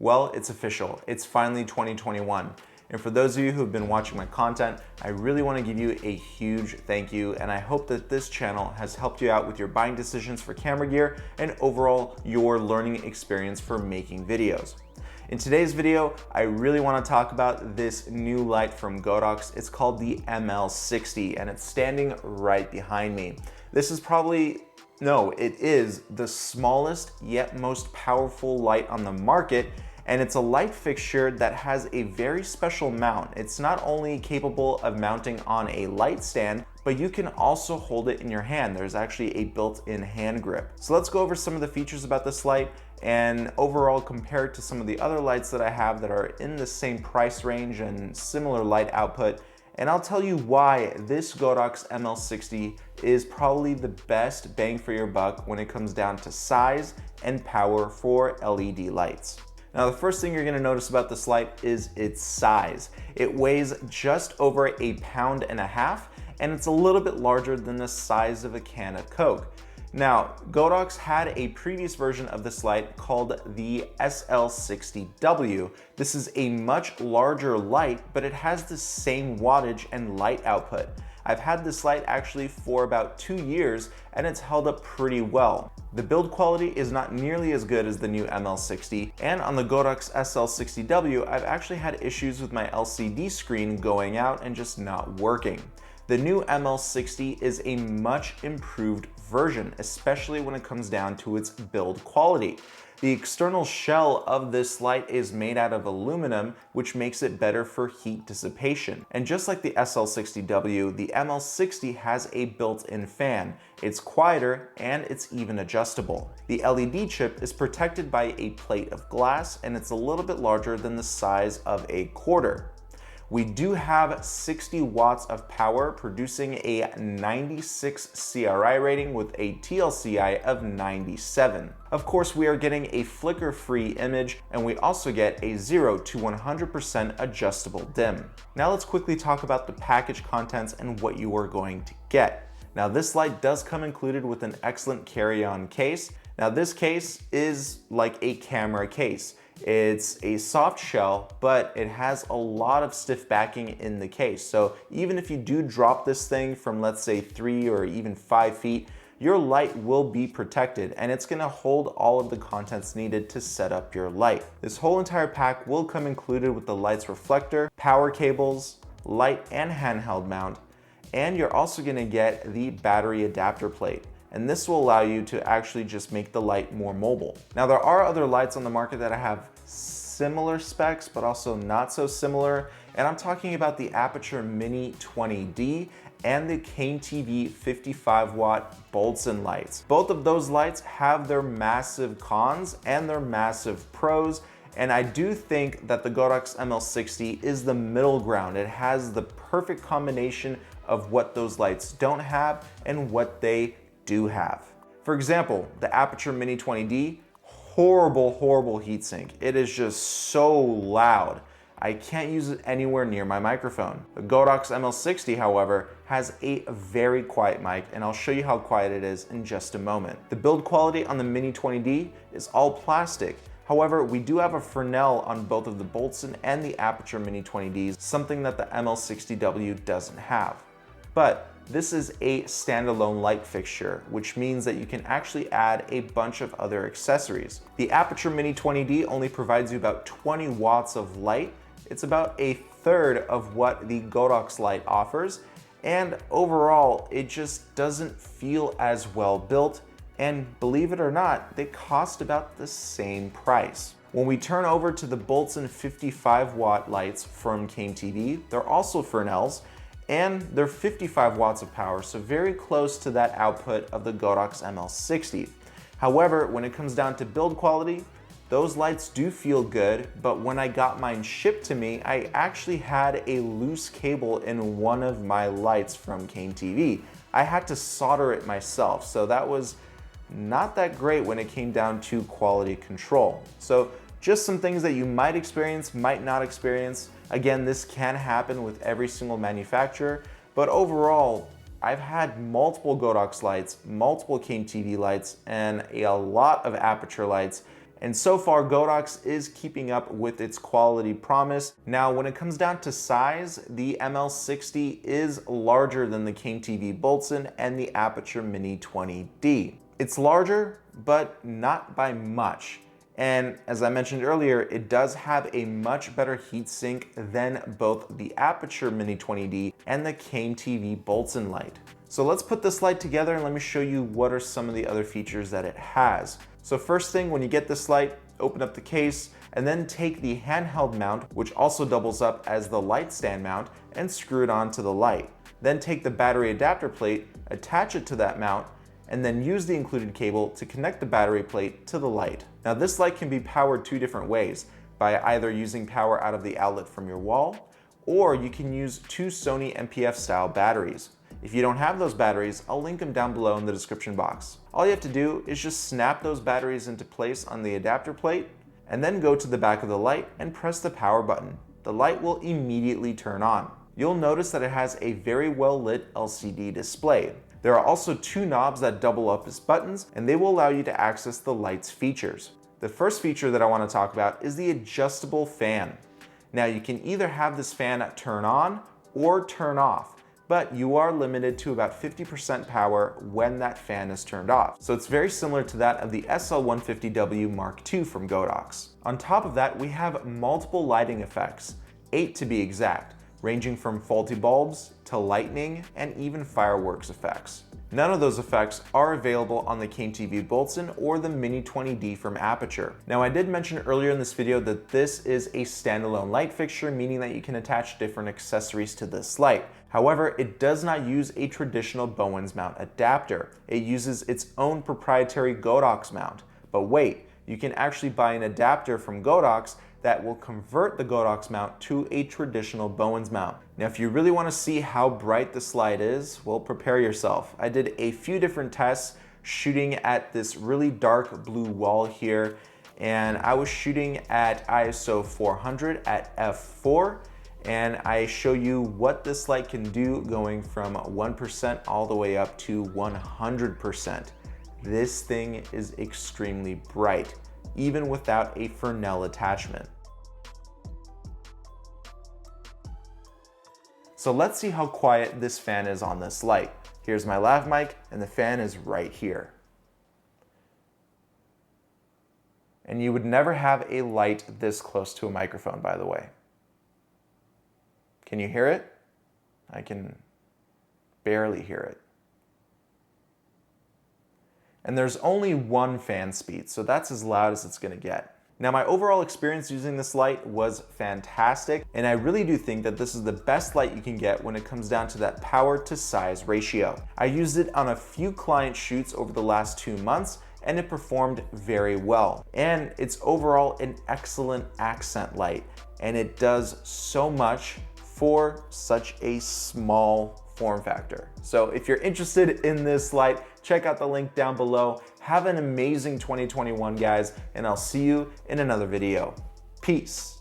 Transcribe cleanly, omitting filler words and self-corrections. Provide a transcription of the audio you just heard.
Well, it's official. It's finally 2021. And for those of you who have been watching my content, I really want to give you a huge thank you, and I hope that this channel has helped you out with your buying decisions for camera gear and overall your learning experience for making videos. In today's video, I really want to talk about this new light from Godox. It's called the ML60 and it's standing right behind me. This is it is the smallest yet most powerful light on the market, and it's a light fixture that has a very special mount. It's not only capable of mounting on a light stand, but you can also hold it in your hand. There's actually a built-in hand grip. So let's go over some of the features about this light and overall compare it to some of the other lights that I have that are in the same price range and similar light output. And I'll tell you why this Godox ML60 is probably the best bang for your buck when it comes down to size and power for LED lights. Now, the first thing you're gonna notice about this light is its size. It weighs just over 1.5 pounds, and it's a little bit larger than the size of a can of Coke. Now, Godox had a previous version of this light called the SL60W. This is a much larger light, but it has the same wattage and light output. I've had this light actually for about 2 years, and it's held up pretty well. The build quality is not nearly as good as the new ML60, and on the Godox SL60W, I've actually had issues with my LCD screen going out and just not working. The new ML60 is a much improved version, especially when it comes down to its build quality. The external shell of this light is made out of aluminum, which makes it better for heat dissipation. And just like the SL60W, the ML60 has a built-in fan. It's quieter and it's even adjustable. The LED chip is protected by a plate of glass, and it's a little bit larger than the size of a quarter. We do have 60 watts of power, producing a 96 CRI rating with a TLCI of 97. Of course, we are getting a flicker-free image, and we also get a 0 to 100% adjustable dim. Now let's quickly talk about the package contents and what you are going to get. Now, this light does come included with an excellent carry-on case. Now, this case is like a camera case. It's a soft shell, but it has a lot of stiff backing in the case. So even if you do drop this thing from, let's say, 3 or even 5 feet, your light will be protected, and it's gonna hold all of the contents needed to set up your light. This whole entire pack will come included with the light's reflector, power cables, light and handheld mount, and you're also gonna get the battery adapter plate. And this will allow you to actually just make the light more mobile. Now, there are other lights on the market that have similar specs, but also not so similar. And I'm talking about the Aputure Mini 20D and the Cane TV 55 watt Boltzmann lights. Both of those lights have their massive cons and their massive pros. And I do think that the Godox ML60 is the middle ground. It has the perfect combination of what those lights don't have and what they do have. For example, the Aputure Mini 20D, horrible heatsink. It is just so loud. I can't use it anywhere near my microphone. The Godox ML60, however, has a very quiet mic, and I'll show you how quiet it is in just a moment. The build quality on the Mini 20D is all plastic. However, we do have a Fresnel on both of the Boltzmann and the Aputure Mini 20Ds, something that the ML60W doesn't have. But this is a standalone light fixture, which means that you can actually add a bunch of other accessories. The Aputure Mini 20D only provides you about 20 watts of light. It's about a third of what the Godox light offers, and overall, it just doesn't feel as well built, and believe it or not, they cost about the same price. When we turn over to the Boltzmann 55 watt lights from Cane TV, they're also Fresnels, and they're 55 watts of power, so very close to that output of the Godox ML60. However, when it comes down to build quality, those lights do feel good, but when I got mine shipped to me, I actually had a loose cable in one of my lights from Cane TV. I had to solder it myself, so that was not that great when it came down to quality control. So just some things that you might experience, might not experience. Again, this can happen with every single manufacturer, but overall, I've had multiple Godox lights, multiple Cane TV lights, and a lot of Aputure lights, And so far, Godox is keeping up with its quality promise. Now, when it comes down to size, the ML60 is larger than the King TV Boltzmann and the Aperture Mini 20D. It's larger, but not by much. And as I mentioned earlier, it does have a much better heatsink than both the Aperture Mini 20D and the King TV Boltzmann light. So let's put this light together and let me show you what are some of the other features that it has. So first thing, when you get this light, open up the case and then take the handheld mount, which also doubles up as the light stand mount, and screw it onto the light. Then take the battery adapter plate, attach it to that mount, and then use the included cable to connect the battery plate to the light. Now this light can be powered two different ways, by either using power out of the outlet from your wall, or you can use two Sony MPF style batteries. If you don't have those batteries, I'll link them down below in the description box. All you have to do is just snap those batteries into place on the adapter plate, and then go to the back of the light and press the power button. The light will immediately turn on. You'll notice that it has a very well lit LCD display. There are also two knobs that double up as buttons, and they will allow you to access the light's features. The first feature that I want to talk about is the adjustable fan. Now you can either have this fan turn on or turn off, but you are limited to about 50% power when that fan is turned off. So it's very similar to that of the SL150W Mark II from Godox. On top of that, we have multiple lighting effects, 8 to be exact, ranging from faulty bulbs to lightning and even fireworks effects. None of those effects are available on the King TV Boltzmann or the Mini 20D from Aperture. Now I did mention earlier in this video that this is a standalone light fixture, meaning that you can attach different accessories to this light. However, it does not use a traditional Bowens mount adapter. It uses its own proprietary Godox mount. But wait, you can actually buy an adapter from Godox that will convert the Godox mount to a traditional Bowens mount. Now, if you really want to see how bright this light is, well, prepare yourself. I did a few different tests shooting at this really dark blue wall here, and I was shooting at ISO 400 at f4, and I show you what this light can do going from 1% all the way up to 100%. This thing is extremely bright, even without a Fresnel attachment. So let's see how quiet this fan is on this light. Here's my lav mic, and the fan is right here. And you would never have a light this close to a microphone, by the way. Can you hear it? I can barely hear it. And there's only one fan speed, so that's as loud as it's gonna get. Now, my overall experience using this light was fantastic, and I really do think that this is the best light you can get when it comes down to that power to size ratio. I used it on a few client shoots over the last 2 months, and it performed very well. And it's overall an excellent accent light, and it does so much for such a small form factor. So if you're interested in this light, check out the link down below. Have an amazing 2021, guys, and I'll see you in another video. Peace.